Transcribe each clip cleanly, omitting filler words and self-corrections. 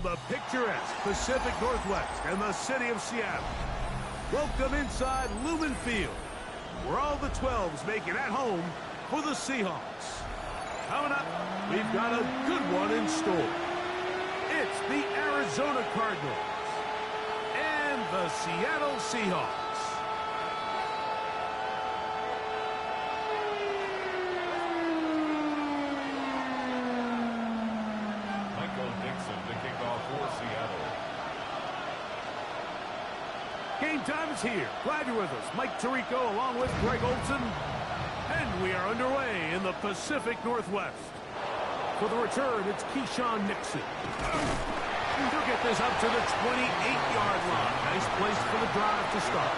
the picturesque Pacific Northwest and the city of Seattle. Welcome inside Lumen Field, where all the 12s make it at home for the Seahawks. Coming up, we've got a good one in store. It's the Arizona Cardinals and the Seattle Seahawks. Game time is here. Glad you're with us. Mike Tirico along with Greg Olson. And we are underway in the Pacific Northwest. For the return, it's Keyshawn Nixon. He'll get this up to the 28-yard line. Nice place for the drive to start.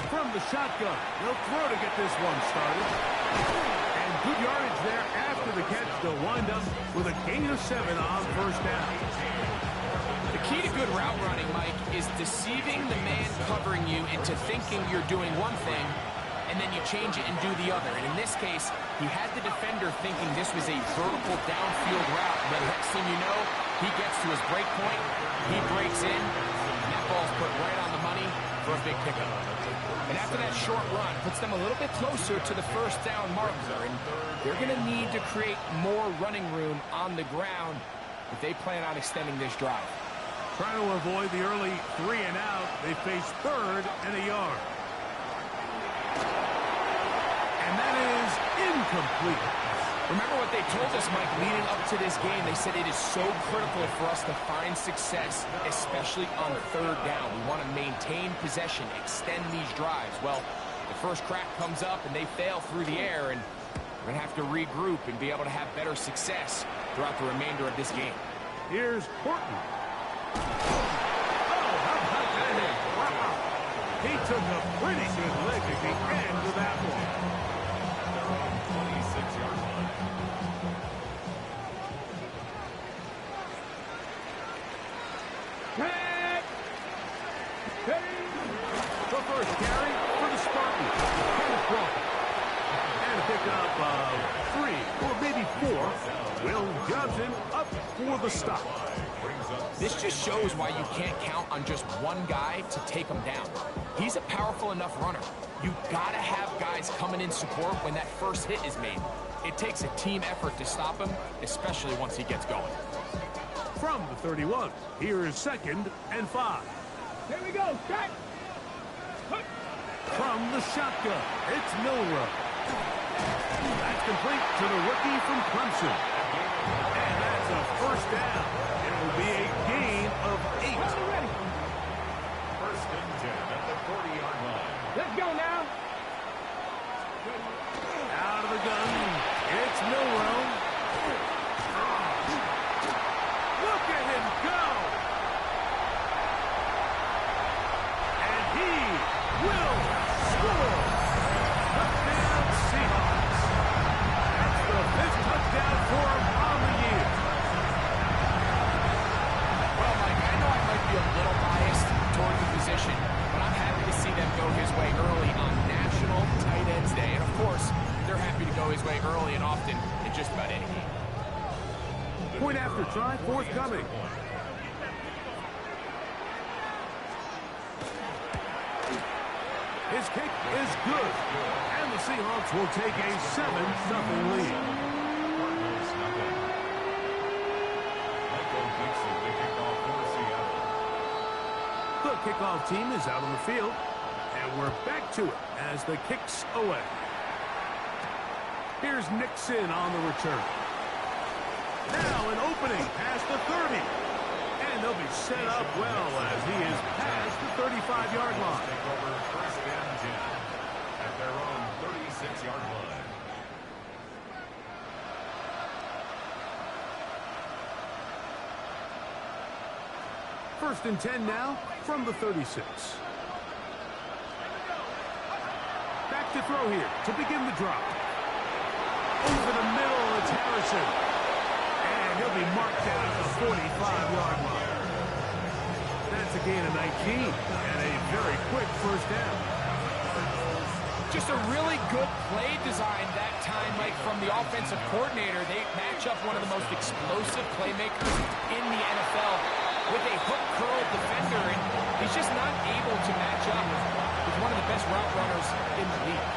From the shotgun, he'll throw to get this one started. And good yardage there after the catch. They'll wind up with a gain of 7 on first down. The key to good route running, Mike, is deceiving the man covering you into thinking you're doing one thing, and then you change it and do the other. And in this case, he had the defender thinking this was a vertical downfield route. And the next thing you know, he gets to his break point, he breaks in, and that ball's put right on the money for a big pickup. And after that short run, puts them a little bit closer to the first down marker. And they're going to need to create more running room on the ground if they plan on extending this drive. Trying to avoid the early 3 and out, they face 3rd and a yard. And that is incomplete. Remember what they told us, Mike, leading up to this game. They said it is so critical for us to find success, especially on 3rd down. We want to maintain possession, extend these drives. Well, the first crack comes up and they fail through the air, and we're going to have to regroup and be able to have better success throughout the remainder of this game. Here's Horton. Oh, how about that hit? Wow. He took a pretty good lick at the end of that one. 26-yard line. The first carry for the Spartans. And a pickup of 3 or maybe 4. Will Johnson up for the stop. This just shows why you can't count on just one guy to take him down. He's a powerful enough runner. You gotta have guys coming in support when that first hit is made. It takes a team effort to stop him, especially once he gets going. From the 31, here is 2nd and 5. Here we go, strike! From the shotgun, it's Milrow. That's complete to the rookie from Clemson. And that's a first down. It will be a gain of 8. Ready. 1st and 10 at the 40-yard line. Let's go now. Out of the gun, it's Milrow. Look at him go! And he will score! Touchdown Seahawks! That's the 5th touchdown for him on the year. Well, Mike, I know I might be a little biased toward the position, but I'm happy to see them go his way early on National Tight Ends Day. And of course, they're happy to go his way early and often in just about any game. Point after try forthcoming. His kick is good. And the Seahawks will take a 7-0 lead. The kickoff team is out on the field. And we're back to it as the kick's away. Here's Nixon on the return. Now an opening past the 30. And they'll be set up well as he is past the 35-yard line. Take over 1st and 10 at their own 36-yard line. First and 10 now from the 36. Back to throw here to begin the drop. Over the middle, it's Harrison. And he'll be marked down at the 45-yard line. That's a gain of 19 and a very quick first down. Just a really good play design that time, Mike, from the offensive coordinator. They match up one of the most explosive playmakers in the NFL with a hook curl defender, and he's just not able to match up with one of the best route runners in the league.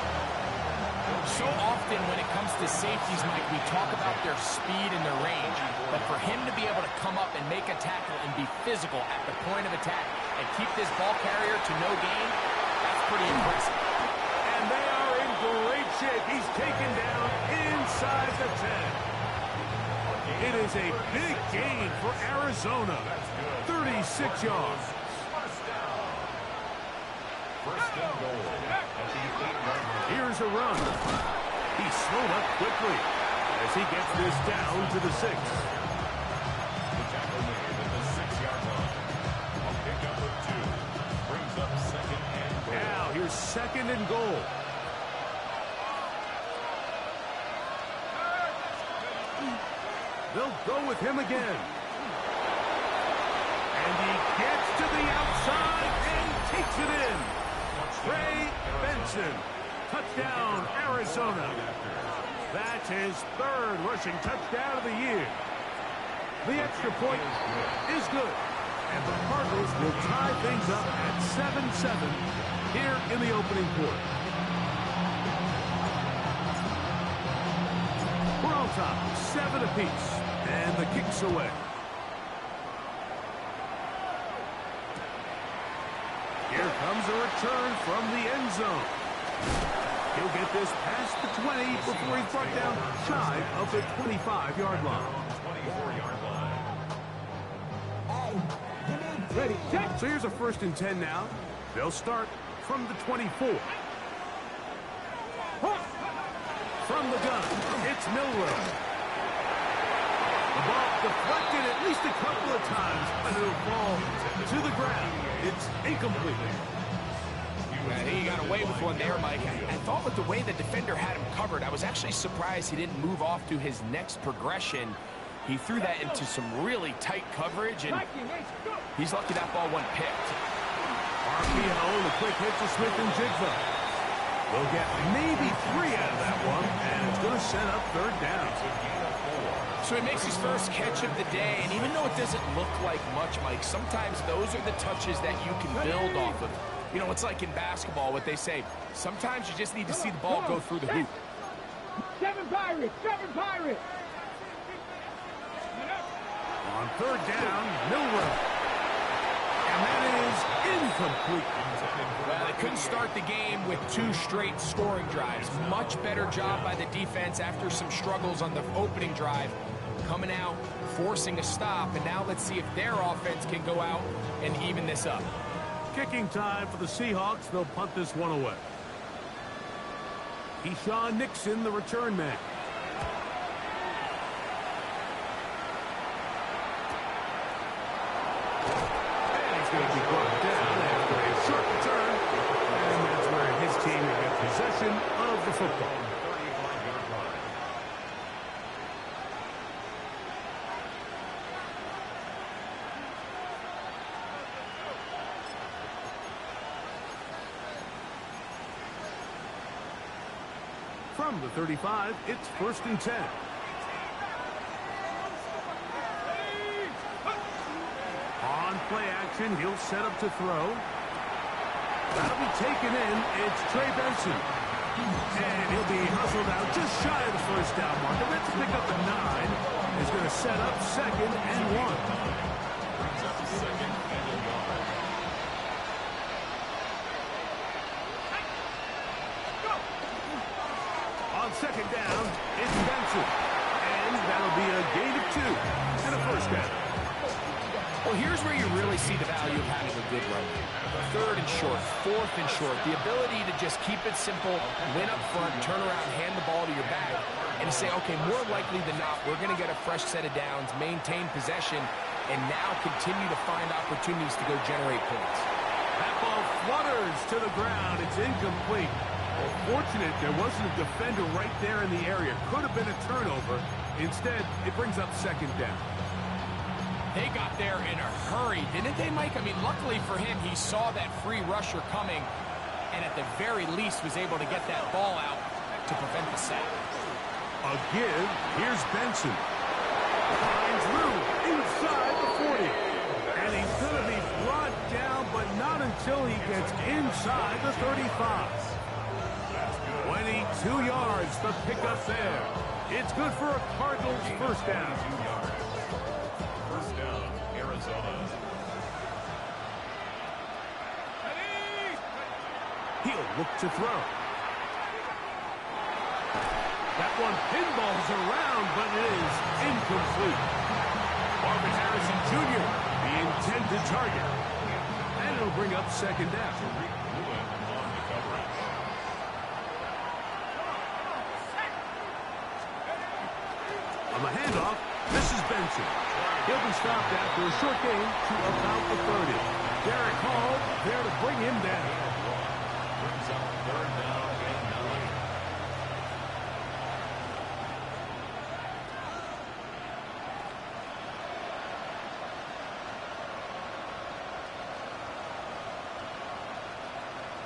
So often when it comes to safeties, Mike, we talk about their speed and their range, but for him to be able to come up and make a tackle and be physical at the point of attack and keep this ball carrier to no gain, that's pretty impressive. And they are in great shape. He's taken down inside the 10. It is a big gain for Arizona. 36 yards. First and goal at the 8-yard line. Here's a run. He's slowed up quickly as he gets this down to the 6. The tackle made at the 6-yard line. A pickup of 2. Brings up second and goal. Now here's second and goal. They'll go with him again. And he gets to the outside and takes it in. Trey Benson. Touchdown, Arizona. That's his third rushing touchdown of the year. The extra point is good. And the Cardinals will tie things up at 7-7 here in the opening quarter. We're on top, 7 apiece, and the kick's away. Here comes a return from the end zone. He'll get this past the 20 before he's brought down shy of the 25-yard line. 24-yard line. Ready, check. So here's a 1st and 10 now. They'll start from the 24. From the gun, it's Milrow. The ball deflected at least a couple of times, but it'll fall to the ground. It's incomplete. I think he got away with one there, Mike. I thought with the way the defender had him covered, I was actually surprised he didn't move off to his next progression. He threw that into some really tight coverage, and he's lucky that ball wasn't picked. RPO, the quick hit to Smith and Jigba. We'll get maybe 3 out of that one, and it's going to set up 3rd down. So he makes his first catch of the day, and even though it doesn't look like much, Mike, sometimes those are the touches that you can build off of. You know, it's like in basketball, what they say, sometimes you just need to see the ball go through the hoop. 7 Pirates, 7 Pirates. On 3rd down, Milrow. And that is incomplete. Well, they couldn't start the game with 2 straight scoring drives. Much better job by the defense after some struggles on the opening drive. Coming out, forcing a stop, and now let's see if their offense can go out and even this up. Kicking time for the Seahawks. They'll punt this one away. Keyshawn Nixon, the return man. And he's going to be brought down after a short return. And that's where his team will get possession of the football. From the 35, it's 1st and 10. On play action, he'll set up to throw. That'll be taken in. It's Trey Benson. And he'll be hustled out just shy of the 1st down marker. Let's pick up a 9. He's going to set up 2nd and 1. Brings up 2nd and 1. On 2nd down, it's Benson. And that'll be a gain of 2 and a 1st down. Well, here's where you really see the value of having a good run. 3rd and short, 4th and short. The ability to just keep it simple, win up front, turn around, hand the ball to your back, and to say, okay, more likely than not, we're going to get a fresh set of downs, maintain possession, and now continue to find opportunities to go generate points. That ball flutters to the ground. It's incomplete. Fortunate there wasn't a defender right there in the area. Could have been a turnover. Instead, it brings up 2nd down. They got there in a hurry, didn't they, Mike? I mean, luckily for him, he saw that free rusher coming, and at the very least was able to get that ball out to prevent the sack. A give. Here's Benson. Finds room inside the 40. And he's going to be brought down, but not until he gets inside the 35. 22 yards, the pickup there. It's good for a Cardinals first down. First down, Arizona. He'll look to throw. That one pinballs around, but it is incomplete. Marvin Harrison Jr., the intended target. And it'll bring up second down. On the handoff, this is Benson. He'll be stopped after a short gain to about the 30. Derek Hall there to bring him down. Brings up third down and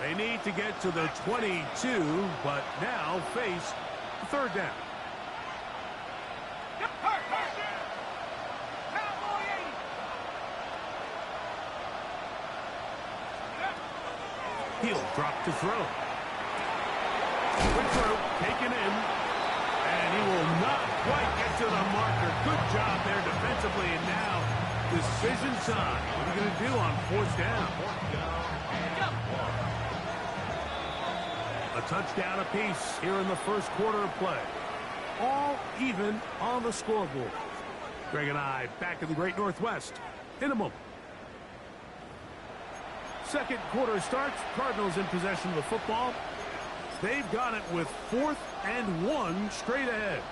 9. They need to get to the 22, but now face third down. He'll drop to throw. Quick throw, taken in. And he will not quite get to the marker. Good job there defensively. And now, decision time. What are you going to do on fourth down? A touchdown apiece here in the first quarter of play. All even on the scoreboard. Greg and I back in the Great Northwest in a moment. Second quarter starts. Cardinals in possession of the football. They've got it with 4th and 1 straight ahead.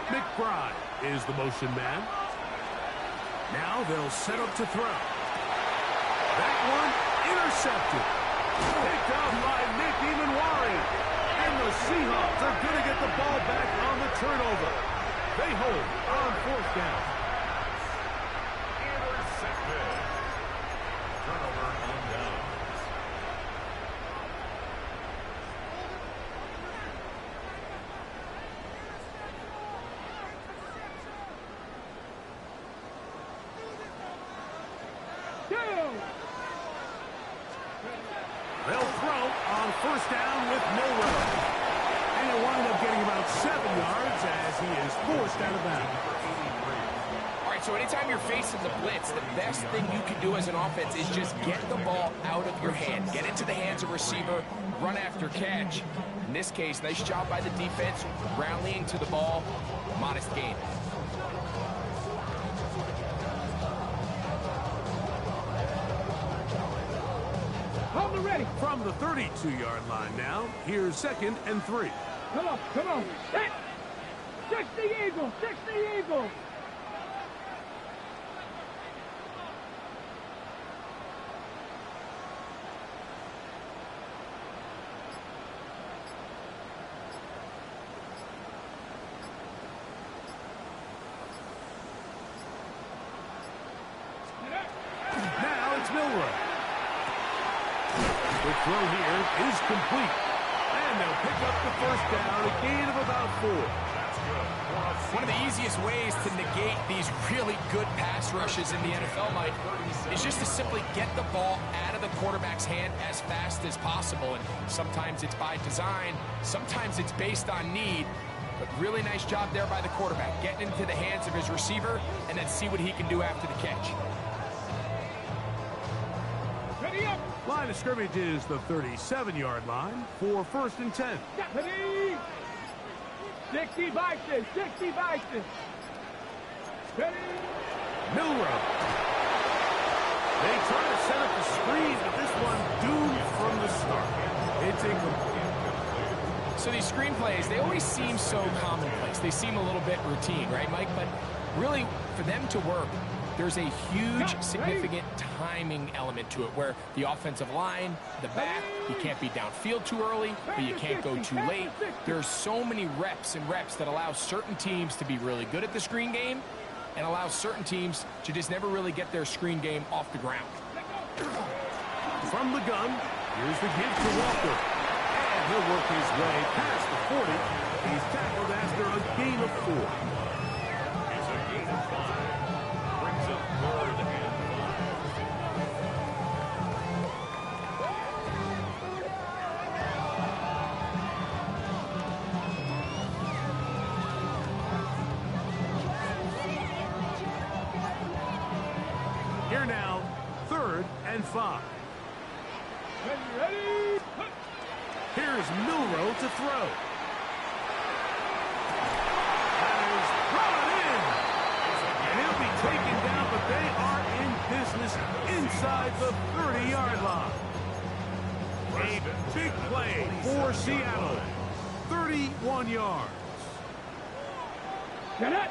McBride is the motion man. Now they'll set up to throw. That one intercepted. Picked up by Nick Emanwari. And the Seahawks are going to get the ball back on the turnover. They hold on fourth down. Intercepted. Turnover on downs. They'll throw on first down with Milrow. And he'll wind up getting about 7 yards as he is forced out of bounds. All right, so anytime you're facing the blitz, the best thing you can do as an offense is just get the ball out of your hand. Get into the hands of receiver, run after catch. In this case, nice job by the defense, rallying to the ball, modest gain. Hold it ready. From the 32-yard line now, here's 2nd and 3. Come on, come on. Hit. 60 Eagles, 60 Eagles. Now it's Milrow. The throw here is complete. And they'll pick up the first down, a gain of about 4. That's good. One of the easiest ways to negate these really good pass rushes in the NFL, Mike, is just to simply get the ball out of the quarterback's hand as fast as possible. And sometimes it's by design, sometimes it's based on need. But really nice job there by the quarterback, getting into the hands of his receiver and then see what he can do after the catch. Ready up. Line of scrimmage is the 37-yard line for 1st and 10. Ready. 60 Bison, 60 Bison. Ready. Milrow. They try to set up the screen, but this one doomed from the start. It's incomplete. So these screenplays, they always seem so commonplace. They seem a little bit routine, right, Mike? But really, for them to work, there's a huge, significant timing element to it where the offensive line, the back, you can't be downfield too early, but you can't go too late. There's so many reps and reps that allow certain teams to be really good at the screen game and allow certain teams to just never really get their screen game off the ground. From the gun, here's the give to Walker. And he'll work his way past the 40. He's tackled after a gain of 4. It's a gain of 5. Brings up 3rd and 5. Here now, 3rd and 5. Ready? Here's Milrow to throw. That is brought in. And he'll be taken down, but they are in business inside the 30-yard line. A big play for Seattle. 31 yards. Get it.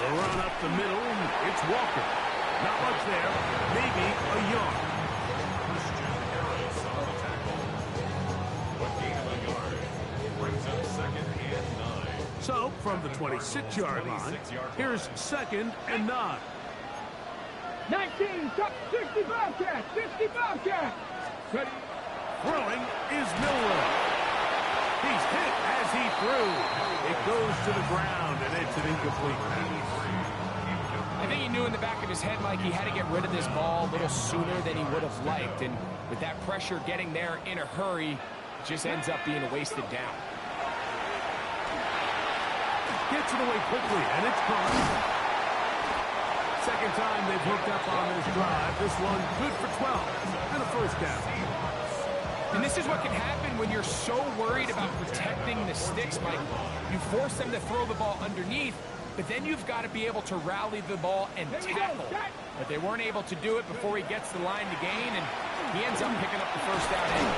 The run up the middle, it's Walker. Not much there, maybe a yard. Christian Harris on the tackle. A gain of a yard. Brings up 2nd and 9. So, from the 26-yard line, here's 2nd and 9. 19, 60 Bobcat, 60 Bobcat. Ready? Throwing is Milrow. He's hit as he threw. It goes to the ground, and it's an incomplete pass. I think he knew in the back of his head, Mike, he had to get rid of this ball a little sooner than he would have liked. And with that pressure getting there in a hurry, it just ends up being a wasted down. Gets it away quickly, and it's gone. Second time they've hooked up on this drive. This one good for 12 and a first down. And this is what can happen when you're so worried about protecting the sticks, Mike. You force them to throw the ball underneath, but then you've got to be able to rally the ball and tackle. But they weren't able to do it before he gets the line to gain, and he ends up picking up the first down anyway.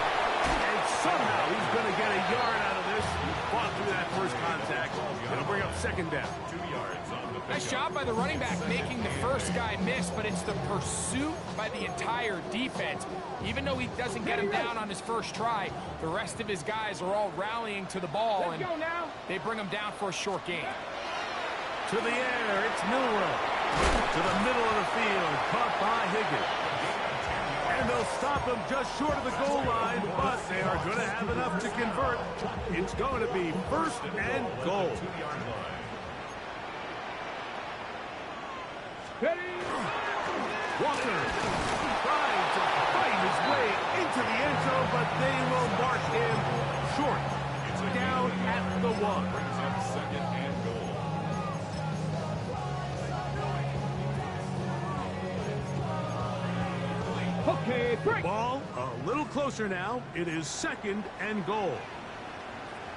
And somehow he's going to get a yard out of this. He fought through that first contact. It'll bring up 2nd down. 2 yards on the Nice job by the running back making the first guy miss, but it's the pursuit by the entire defense. Even though he doesn't get him down on his first try, the rest of his guys are all rallying to the ball, and they bring him down for a short gain. To the air, it's Milrow. To the middle of the field, caught by Higgins. And they'll stop him just short of the goal line, but they are going to have enough to convert. It's going to be 1st and goal. 2-yard line. Ready? Walker trying to fight his way into the end zone, but they will mark him short. It's down at the 1. Brings up 2nd and goal. Okay, break. Ball a little closer now. It is 2nd and goal.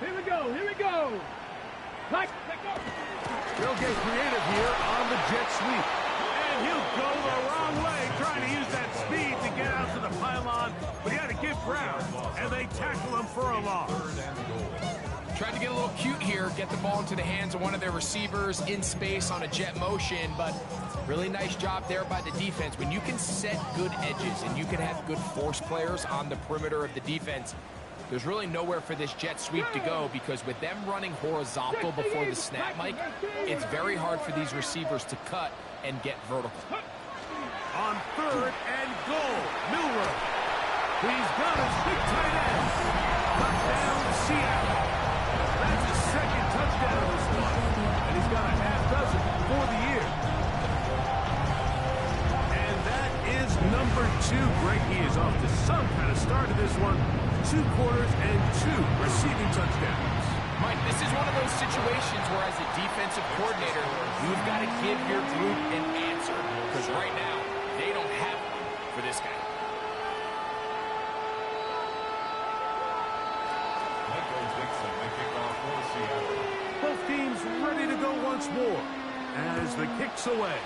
Here we go, here we go. Like, let go. They'll get creative here on the jet sweep. And he'll go the wrong way, trying to use that speed to get out to the pylon, but he had to give ground, and they tackle him for a loss. 3rd and goal. Tried to get a little cute here, get the ball into the hands of one of their receivers in space on a jet motion, but really nice job there by the defense. When you can set good edges and you can have good force players on the perimeter of the defense, there's really nowhere for this jet sweep to go, because with them running horizontal before the snap, Mike, it's very hard for these receivers to cut and get vertical. On 3rd and goal, Milrow. He's got his big tight end. Touchdown, Seattle. That's his 2nd touchdown of this one, and he's got a half dozen for the year. And that is number 2. Greg, he is off to some kind of start of this one. 2 quarters and 2 receiving touchdowns. Mike, this is one of those situations where as a defensive coordinator, you've got to give your group an answer, because right now, they don't have one for this guy. Both teams ready to go once more as the kick's away.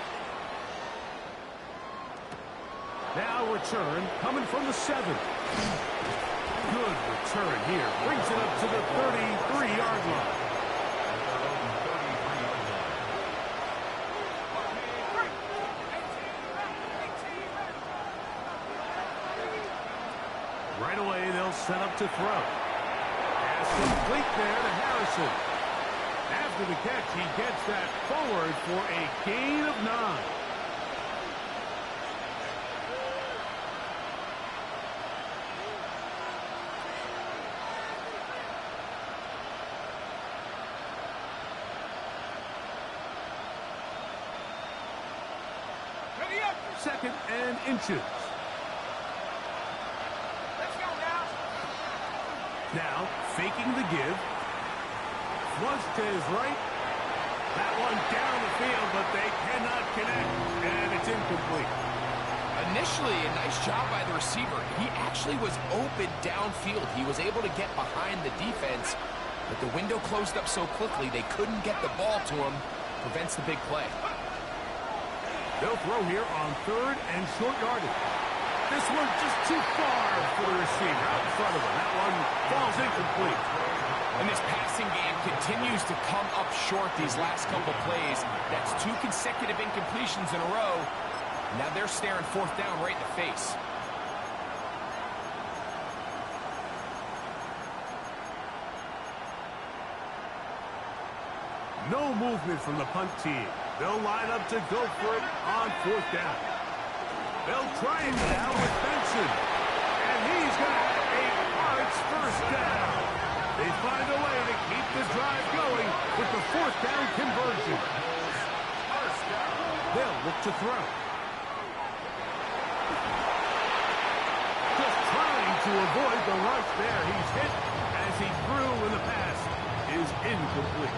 Now return coming from the 7. Good return here. Brings it up to the 33-yard line. set up to throw. Pass complete there to Harrison. After the catch, he gets that forward for a gain of 9. Second and inches. Let's go now. Now, faking the give. Flush to his right. That one down the field, but they cannot connect, and it's incomplete. Initially, a nice job by the receiver. He actually was open downfield. He was able to get behind the defense, but the window closed up so quickly they couldn't get the ball to him. Prevents the big play. They'll throw here on 3rd and short yardage. This one just too far for the receiver out in front of him. That one falls incomplete. And this passing game continues to come up short these last couple plays. That's 2 consecutive incompletions in a row. Now they're staring 4th down right in the face. No movement from the punt team. They'll line up to go for it on 4th down. They'll try it now with Benson. And he's going to have a Arts first down. They find a way to keep the drive going with the 4th down conversion. They'll look to throw. Just trying to avoid the rush there. He's hit as he threw, and the pass is incomplete.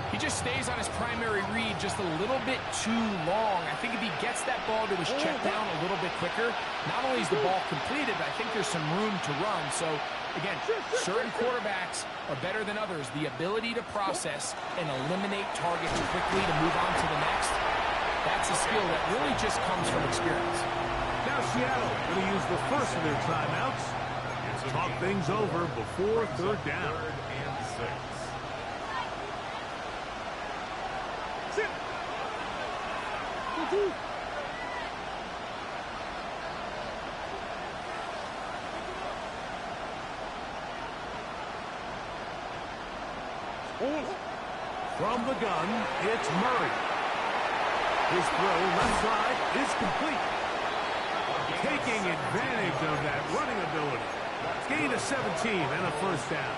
He just stays on his primary read just a little bit too long. I think if he gets that ball to his check down a little bit quicker, not only is the ball completed, but I think there's some room to run. So, again, certain quarterbacks are better than others. The ability to process and eliminate targets quickly to move on to the next, that's a skill that really just comes from experience. Now Seattle going to use the first of their timeouts. Talk things over before 3rd down. 3rd and 6. From the gun, it's Murray. His throw left side is complete. Taking advantage of that running ability. Gain of 17 and a 1st down.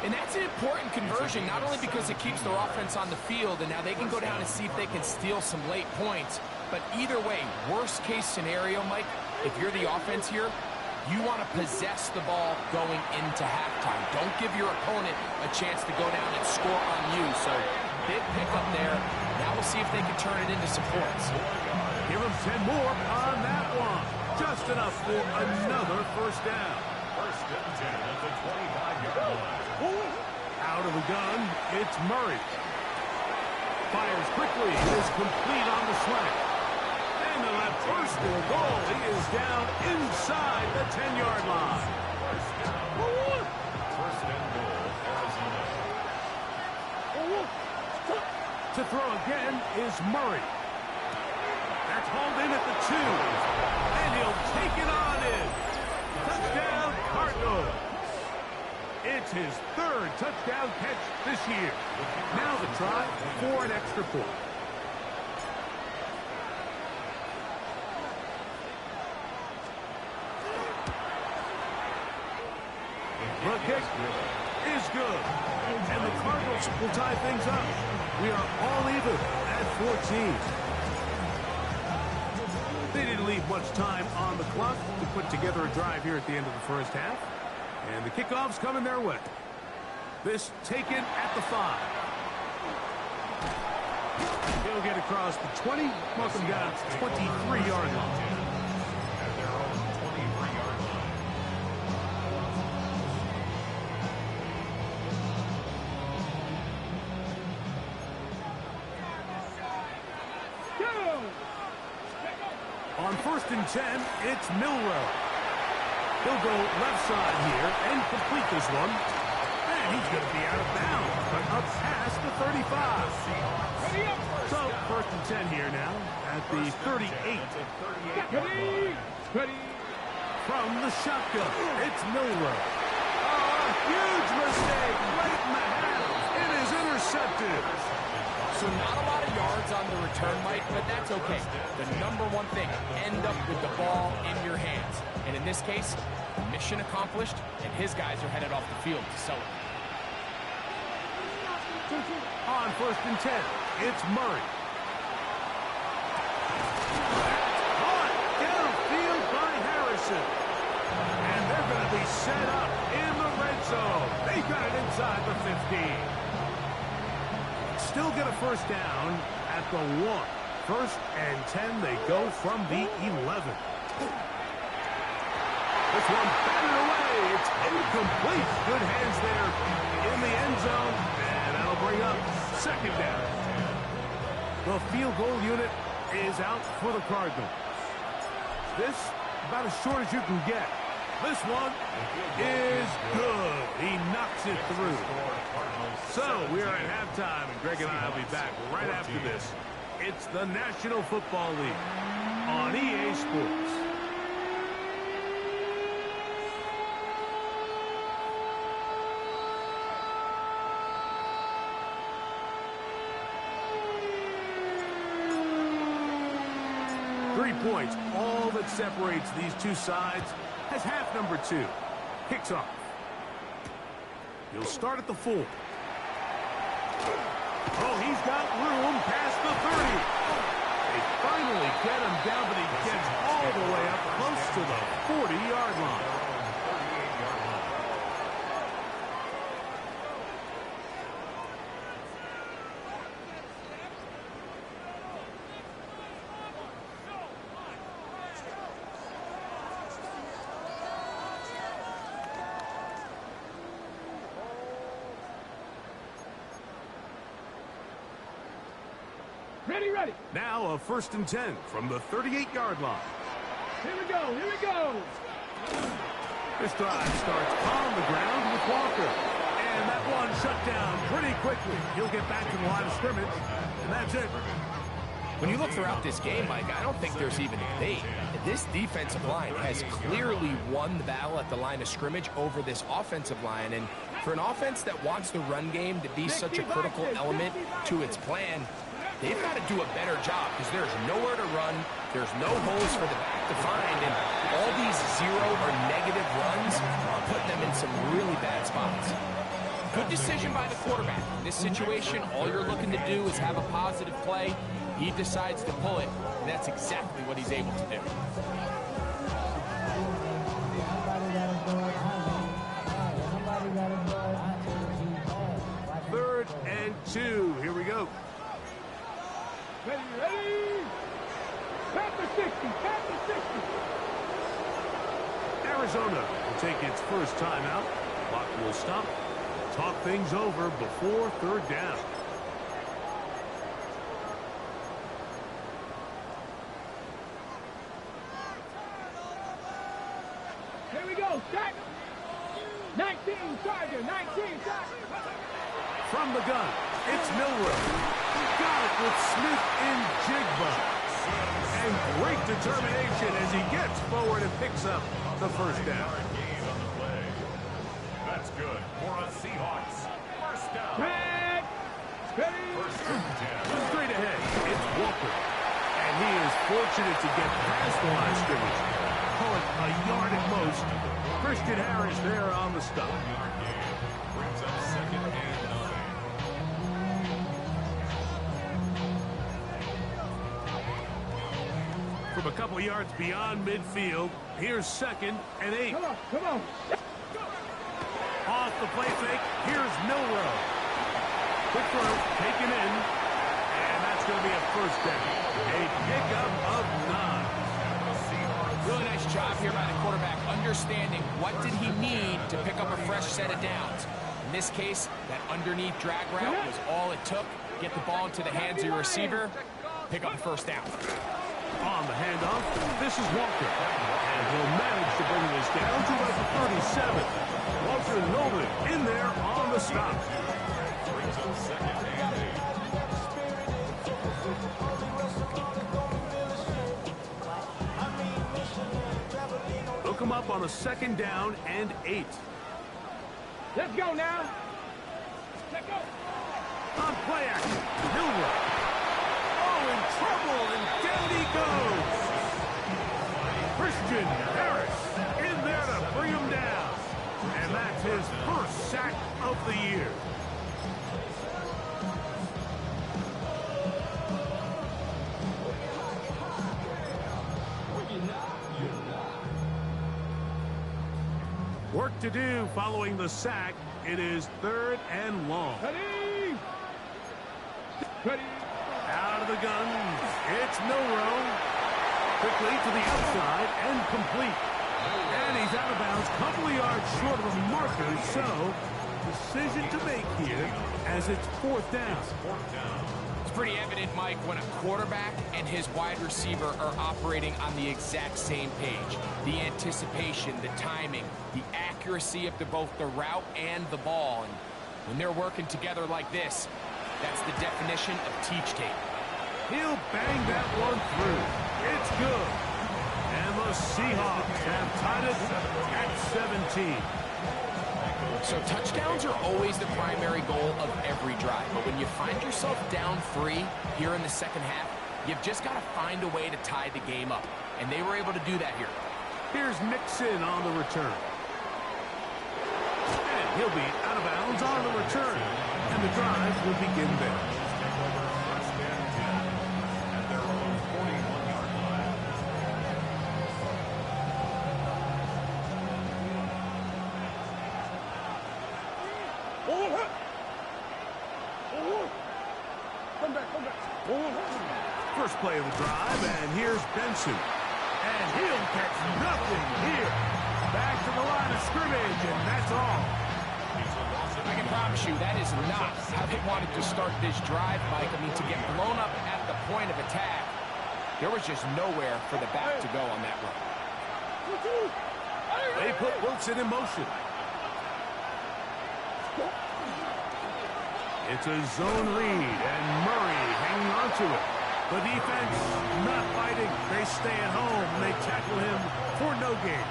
And that's an important conversion, not only because it keeps their offense on the field, and now they can go down and see if they can steal some late points. But either way, worst case scenario, Mike, if you're the offense here, you want to possess the ball going into halftime. Don't give your opponent a chance to go down and score on you. So big pickup there. Now we'll see if they can turn it into some points. Give them 10 more on that one. Just enough for another 1st down. 1st and 10 at the 25-yard line. Out of the gun, it's Murray. Fires quickly, is complete on the slant. And on that 1st and goal, he is down inside the 10-yard line. 1st and goal, Arizona. To throw again is Murray. That's hauled in at the 2. And he'll take it on in. Touchdown, Cardinals. It's his 3rd touchdown catch this year. Now the try for an extra point. The kick is good. And the Cardinals will tie things up. We are all even at 14. They didn't leave much time on the clock to put together a drive here at the end of the 1st half. And the kickoff's coming their way. This taken at the 5. He'll get across the 20, mark him down at the 23-yard line. At their own 23-yard line. On 1st and 10, it's Milrow. He'll go left side here and complete this one. And he's going to be out of bounds, but up past the 35. So 1st and 10 here now at the 38. Ready. From the shotgun, it's Milrow. Oh, a huge mistake late in the half. It is intercepted. So not a lot of yards on the return, Mike, but that's okay. The number one thing, end up with the ball in your hands. And in this case, mission accomplished, and his guys are headed off the field to celebrate. On 1st and 10, it's Murray. Caught downfield by Harrison. And they're going to be set up in the red zone. They got it inside the 15. Still get a first down at the 1. 1st and 10, they go from the 11. This one batted away. It's incomplete. Good hands there in the end zone. And that'll bring up 2nd down. The field goal unit is out for the Cardinals. This about as short as you can get. This one is good. He knocks it through. So we are at halftime, and Greg and I will be back right after this. It's the National Football League on EA Sports. Points, all that separates these two sides, has half number 2. Kicks off. He'll start at the 4. Oh, he's got room past the 30. They finally get him down, but he gets all the way up close to the 40-yard line. Ready. Now a 1st and 10 from the 38-yard line. Here we go. This drive starts on the ground with Walker. And that one shut down pretty quickly. He'll get back to the line of scrimmage, and that's it. When you look throughout this game, Mike, I don't think there's even a debate. This defensive line has clearly won the battle at the line of scrimmage over this offensive line. And for an offense that wants the run game to be such a critical element to its plan, they've got to do a better job because there's nowhere to run. There's no holes for the back to find. And all these zero or negative runs are putting them in some really bad spots. Good decision by the quarterback. In this situation, all you're looking to do is have a positive play. He decides to pull it, and that's exactly what he's able to do. 3rd and 2. Here we go. Ready. Back to 60. Arizona will take its first timeout. Clock will stop. Talk things over before 3rd down. Here we go. Set. 19 Charger. From the gun, it's Milrow. Got it with Smith in Jigba. And great determination as he gets forward and picks up the first down. That's good for a Seahawks. First down. Red. Ready. Straight ahead, it's Walker. And he is fortunate to get past the line of scrimmage. Call it a yard at most. Christian Harris there on the stop. Brings up 2nd and 9. From a couple yards beyond midfield, here's 2nd and 8. Come on. Off the play fake, here's Milrow. Quick throw, taken in, and that's going to be a first down. A pickup of 9. Really nice job here by the quarterback, understanding what did he need to pick up a fresh set of downs. In this case, that underneath drag route was all it took. Get the ball into the hands of your receiver, pick up the first down. On the handoff, this is Walker. And he'll manage to bring this down to about the 37. Walker Nolan in there on the stop. Brings up 2nd and 8. them up on a 2nd down and 8. Let's go now. Let's go. On play action, Milrow. Oh, in trouble, and down he goes. Christian Harris in there to bring him down. And that's his first sack of the year. Work to do following the sack. It is 3rd and long. Ready. Ready. Out of the gun. It's Milrow. Quickly to the outside and complete. And he's out of bounds, a couple of yards short of a marker. So, decision to make here as it's 4th down. It's pretty evident, Mike, when a quarterback and his wide receiver are operating on the exact same page. The anticipation, the timing, the accuracy of both the route and the ball. And when they're working together like this, that's the definition of teach tape. He'll bang that one through. It's good. And the Seahawks have tied it at 17. So touchdowns are always the primary goal of every drive. But when you find yourself down 3 here in the 2nd half, you've just got to find a way to tie the game up. And they were able to do that here. Here's Mixon on the return. And he'll be out of bounds on the return. And the drive will begin there. First play of the drive, and here's Benson. And he'll catch nothing here. Back to the line of scrimmage, and that's all. I can promise you that is not how they wanted to start this drive, Mike. I mean, to get blown up at the point of attack, there was just nowhere for the back to go on that run. They put Wilson in motion. It's a zone read, and Murray hanging on to it. The defense not fighting. They stay at home. They tackle him for no gain.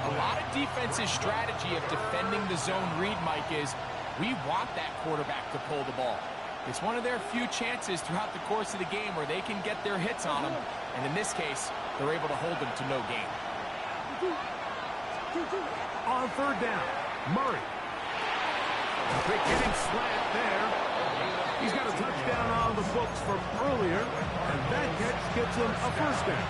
A lot of defense's strategy of defending the zone read, Mike, is we want that quarterback to pull the ball. It's one of their few chances throughout the course of the game where they can get their hits on him. And in this case, they're able to hold him to no gain. On 3rd down, Murray. Big hitting slant there. He's got a touchdown on the books from earlier, and that catch gets him a 1st down.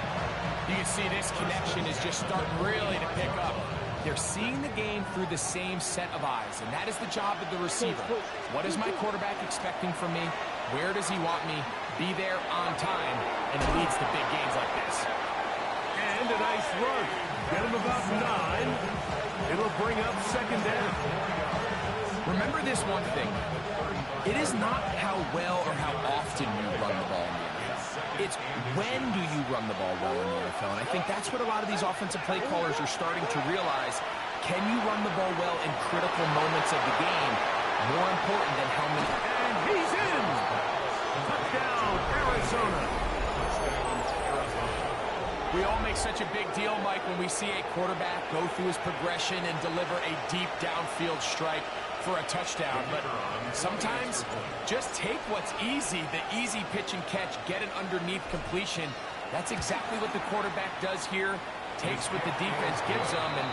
You can see this connection is just starting really to pick up. They're seeing the game through the same set of eyes, and that is the job of the receiver. What is my quarterback expecting from me? Where does he want me? Be there on time, and it leads to big gains like this. And a nice run. Get him about 9. It'll bring up 2nd down. Remember this one thing. It is not how well or how often you run the ball in the NFL. It's when do you run the ball well in the NFL. And I think that's what a lot of these offensive play callers are starting to realize. Can you run the ball well in critical moments of the game? More important than how many. And he's in. Touchdown, Arizona. We all make such a big deal, Mike, when we see a quarterback go through his progression and deliver a deep downfield strike for a touchdown. But sometimes just take what's easy, the easy pitch and catch, get an underneath completion. That's exactly what the quarterback does here. Takes what the defense gives them, and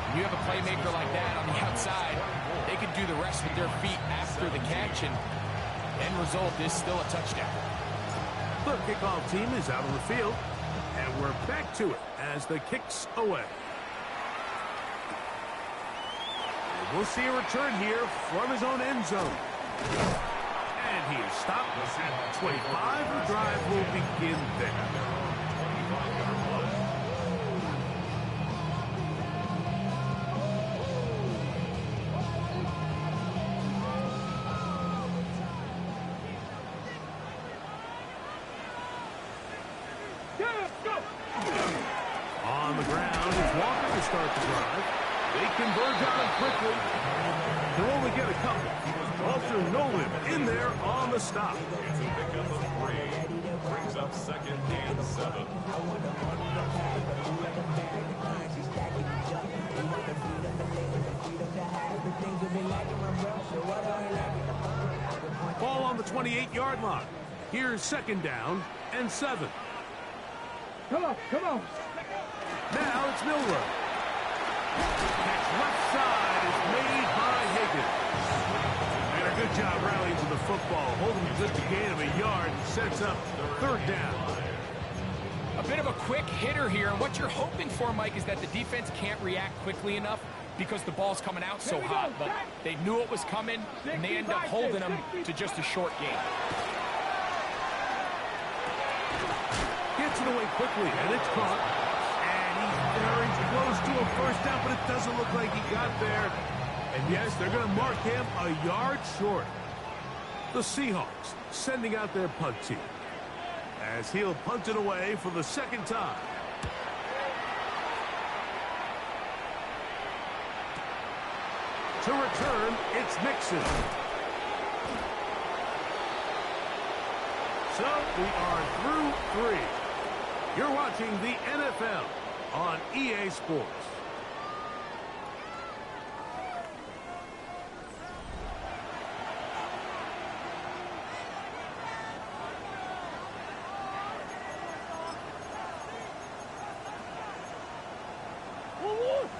when you have a playmaker like that on the outside, they can do the rest with their feet after the catch, and end result is still a touchdown. The kickoff team is out on the field, and we're back to it as the kick's away. We'll see a return here from his own end zone. And he is stopped at 25. The drive will begin there. On the ground is Walker to start the drive. They converge on him quickly. They'll only get a couple. Walter Nolan in there on the stop. It's a pickup of 3. Brings up second and 7. Ball on the 28-yard line. Here's second down and 7. Come on, come on. Now it's Milrow. Catch left side is made by Higgins. And a good job rallying to the football, holding just a gain of a yard and sets up third down. A bit of a quick hitter here, and what you're hoping for, Mike, is that the defense can't react quickly enough because the ball's coming out so hot, but they knew it was coming, and they end up holding them to just a short gain. Gets it away quickly, and it's caught. And he's very close to a first down, but it doesn't look like he got there. And yes, they're going to mark him a yard short. The Seahawks sending out their punt team, as he'll punt it away for the second time. To return, it's Mixon. So we are through 3. You're watching the NFL on EA Sports.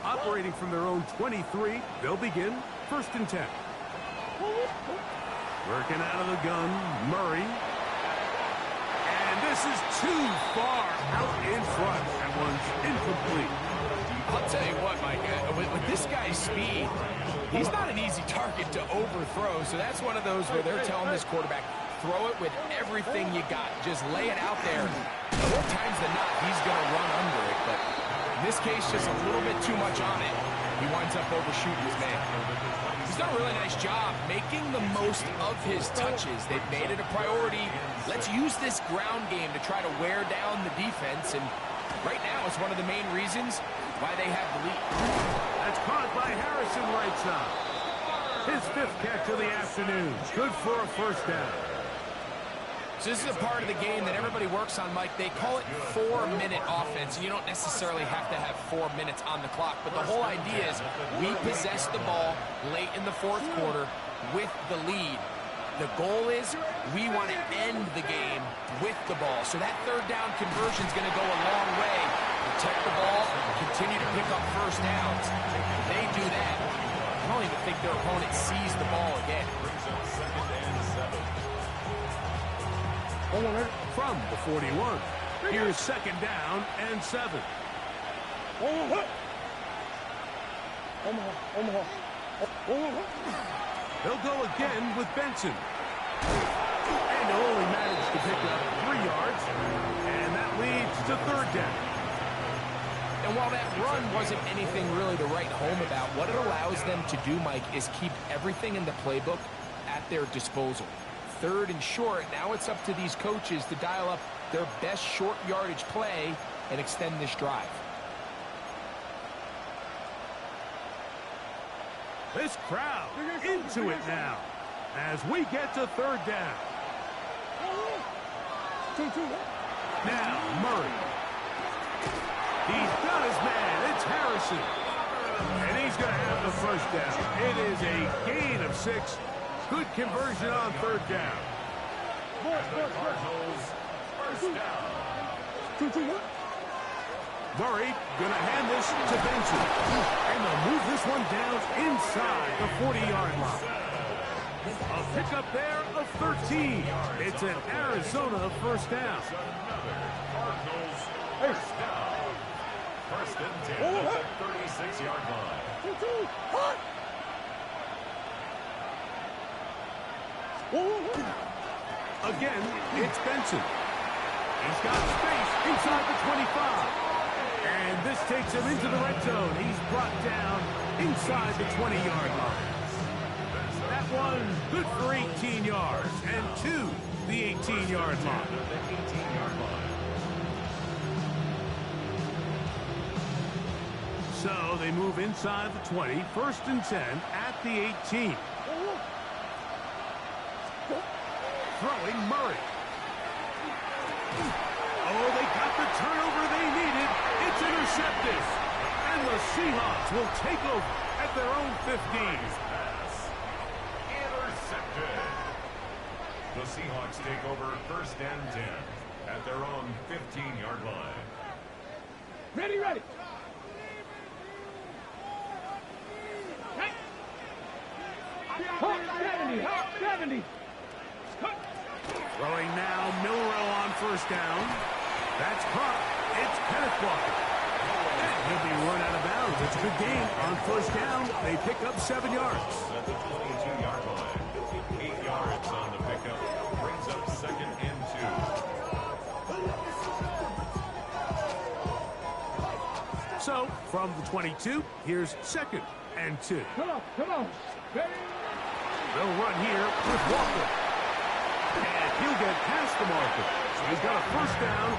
Operating from their own 23, they'll begin first and 10. Working out of the gun, Murray. And this is too far out in front. That one's incomplete. I'll tell you what, Mike, with this guy's speed, he's not an easy target to overthrow, so that's one of those where they're telling this quarterback, throw it with everything you got. Just lay it out there. More times than not, he's going to run under it, but in this case, just a little bit too much on it. He winds up overshooting his man. He's done a really nice job making the most of his touches. They've made it a priority. Let's use this ground game to try to wear down the defense, and right now it's one of the main reasons why they have the lead. That's caught by Harrison right side. His 5th catch of the afternoon. Good for a first down. So this is a part of the game that everybody works on, Mike. They call it 4-minute offense. You don't necessarily have to have 4 minutes on the clock, but the whole idea is we possess the ball late in the 4th quarter with the lead. The goal is we want to end the game with the ball. So that third down conversion is going to go a long way. Protect the ball, continue to pick up first downs. If they do that, I don't even think their opponent sees the ball again. Second and 7. From the 41, here's second down and 7. They'll go again with Benson. And only managed to pick up 3 yards, and that leads to third down. And while that run wasn't anything really to write home about, what it allows them to do, Mike, is keep everything in the playbook at their disposal. Third and short, now it's up to these coaches to dial up their best short yardage play and extend this drive. This crowd into it now as we get to third down. Now Murray. He's got his man. It's Harrison. And he's going to have the first down. It is a gain of 6. Good conversion on third down. Murray going to hand this to Benson. And they'll move this one down inside the 40-yard line. A pickup there of 13. It's an Arizona first down. First and 10 at the 36-yard line. Again, it's Benson. He's got space inside the 25. And this takes him into the red zone. He's brought down inside the 20-yard line. That one good for 18 yards and to the 18-yard line. So they move inside the 20, first and 10 at the 18. Throwing Murray. Oh, they got the turnover they needed. It's intercepted. And the Seahawks will take over at their own 15. Pass. Intercepted. The Seahawks take over first and 10 at their own 15-yard line. Ready, ready. Hawk 70, Hawk 70. Throwing now, Milrow on first down. That's caught. It's Kenneth Walker. And he'll be run out of bounds. It's a good gain on first down. They pick up 7 yards. At the 22-yard line. 8 yards on the pickup. Brings up second and 2. So, from the 22, here's second and 2. Come on, come on. Ready. They'll run here with Walker. And he'll get past the marker. So he's got a first down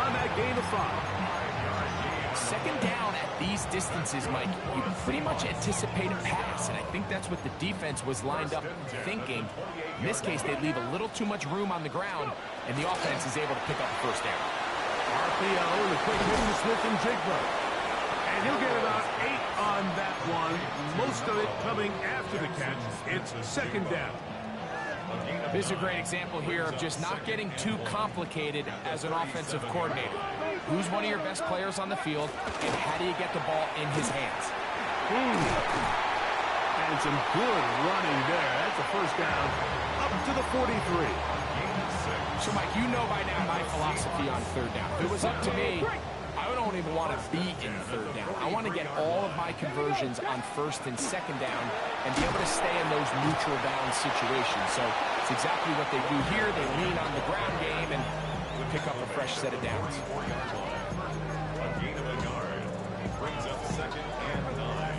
on that gain of 5. Second down at these distances, Mike, you pretty much anticipate a pass, and I think that's what the defense was lined up thinking. In this case, they leave a little too much room on the ground, and the offense is able to pick up the first down. RPO and a quick hit to Smith and Jigba. And he'll get about 8 on that one. Most of it coming after the catch. It's second down. This is a great example here of just not getting too complicated as an offensive coordinator. Who's one of your best players on the field, and how do you get the ball in his hands? And some good running there. That's a first down up to the 43. So, Mike, you know by now my philosophy on third down. If it was up to me, I don't even want to be in third down. I want to get all of my conversions on first and second down and be able to stay in those neutral down situations. So it's exactly what they do here. They lean on the ground game and pick up a fresh set of downs. A gain of a yard. Brings up second and 9.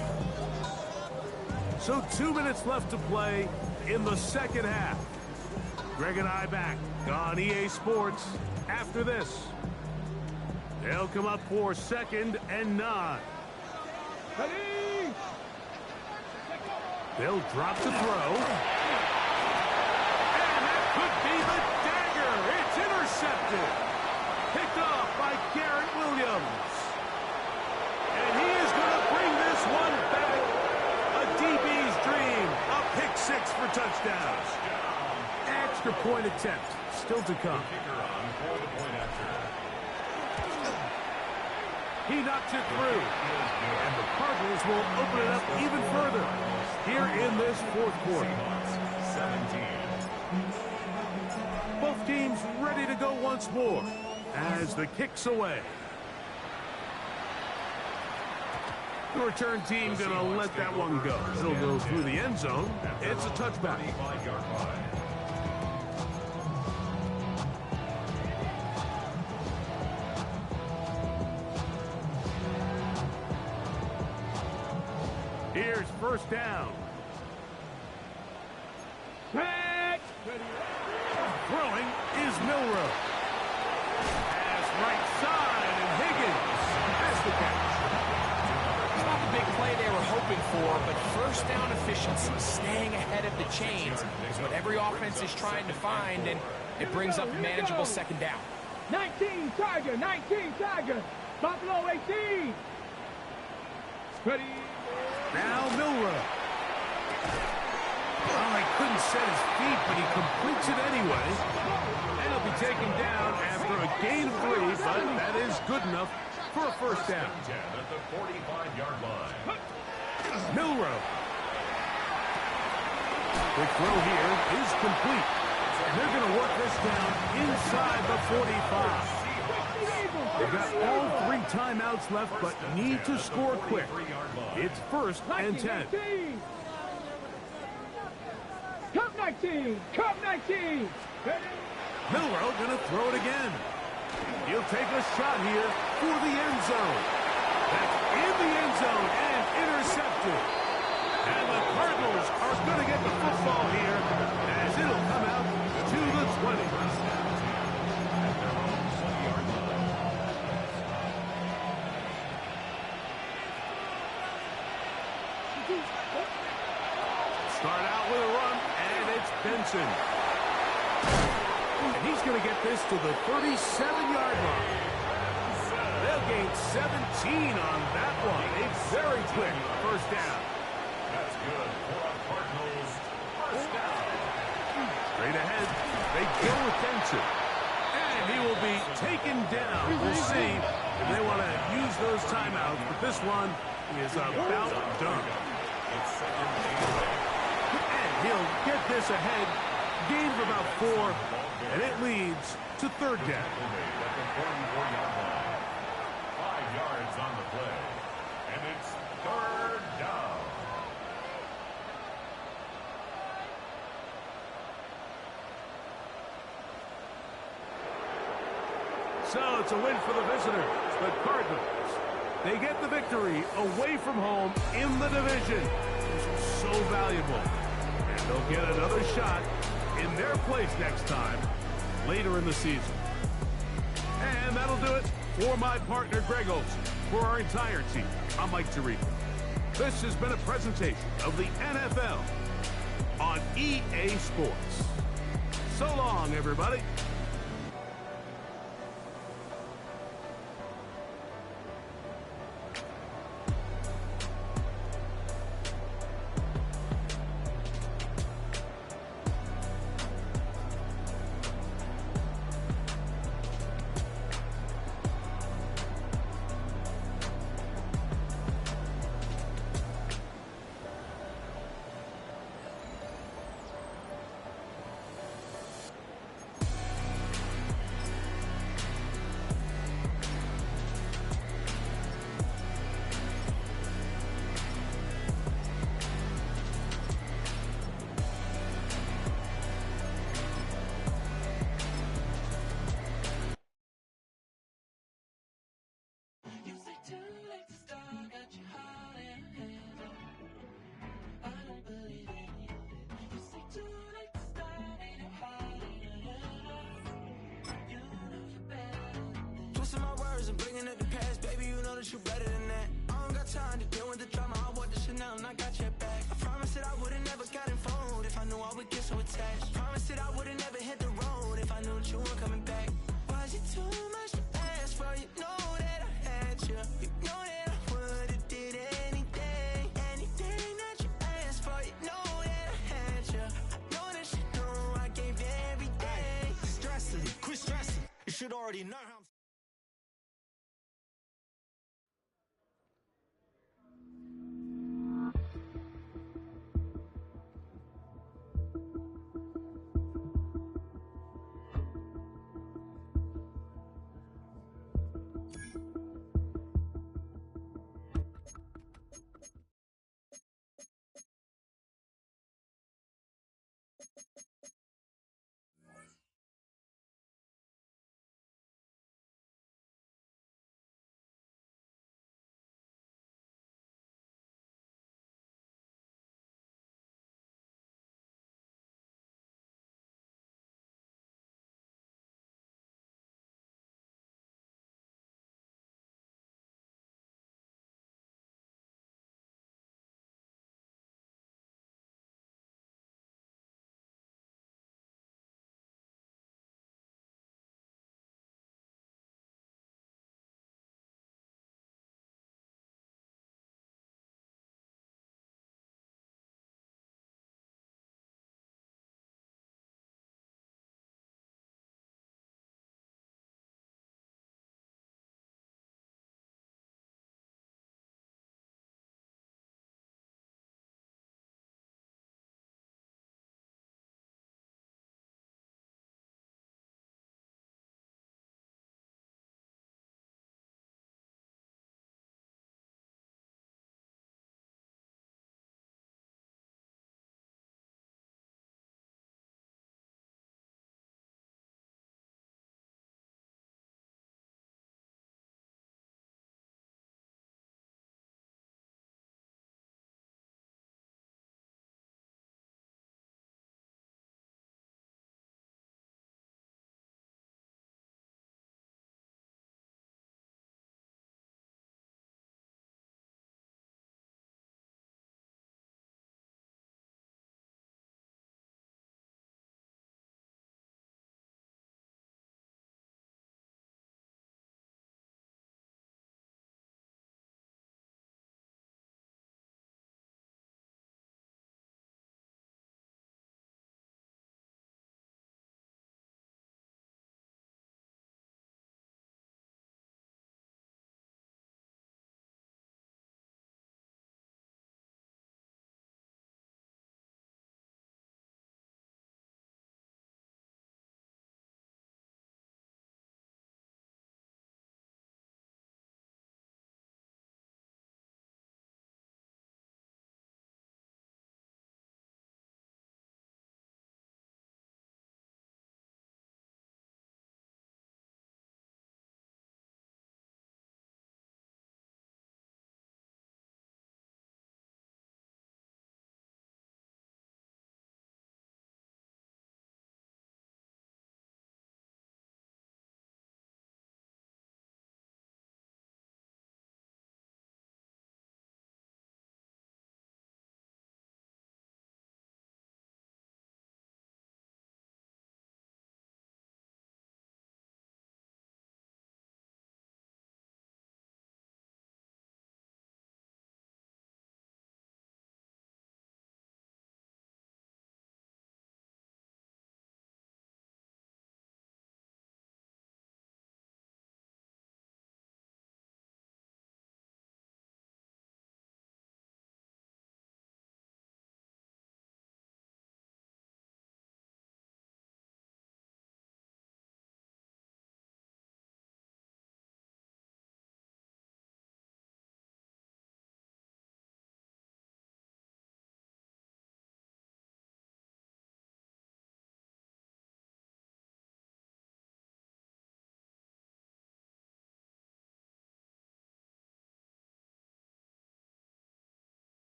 So 2 minutes left to play in the second half. Greg and I back on EA Sports after this. They'll come up for second and 9. Ready. They'll drop to throw. And that could be the dagger. It's intercepted. Picked off by Garrett Williams. And he is going to bring this one back. A DB's dream. A pick 6 for touchdown. Extra point attempt. Still to come. Kicker on for the point after. He knocks it through. And the Cardinals will open it up even further here in this fourth quarter. 17. Both teams ready to go once more as the kick's away. The return team going to let that one go. It'll go through the end zone. It's a touchback. 35-yard line. Here's first down. Back. Throwing is Milrow. Pass right side, and Higgins has the catch. It's not the big play they were hoping for, but first down efficiency, staying ahead of the chains, is what every offense is trying to find, and it brings up a manageable second down. 19 Tiger, 19 Tiger. Buffalo 18. Ready. Now Milrow. Well, he couldn't set his feet, but he completes it anyway. And he'll be taken down after a gain of 3, but that is good enough for a first down. 10 at the 45-yard line. Milrow. The throw here is complete. And they're going to work this down inside the 45. They've got all 3 timeouts left, but need to score quick. It's first and 10. Cup 19. Cup 19. Milrow going to throw it again. He'll take a shot here for the end zone. That's in the end zone and intercepted. And the Cardinals are going to get the football here as it'll come out to the 20. Start out with a run, and it's Benson. And he's going to get this to the 37-yard line. They'll gain 17 on that one. A very quick first down. That's good for a Cardinals first down. Straight ahead, they go with Denson. And he will be taken down. We'll see if they want to use those timeouts, but this one is about done. And he'll get this ahead, gain of about 4, and it leads to third down. 5 yards on the play, and it's third down. So it's a win for the visitors, the Cardinals. They get the victory away from home in the division. This is so valuable. And they'll get another shot in their place next time later in the season. And that'll do it for my partner, Greg Olson. For our entire team, I'm Mike Tirico. This has been a presentation of the NFL on EA Sports. So long, everybody. Twisting my words and bringing up the past, baby, you know that you better than that. I don't got time to deal with the drama. I want the Chanel and I got your back. I promised that I would've never got involved if I knew I would get so attached.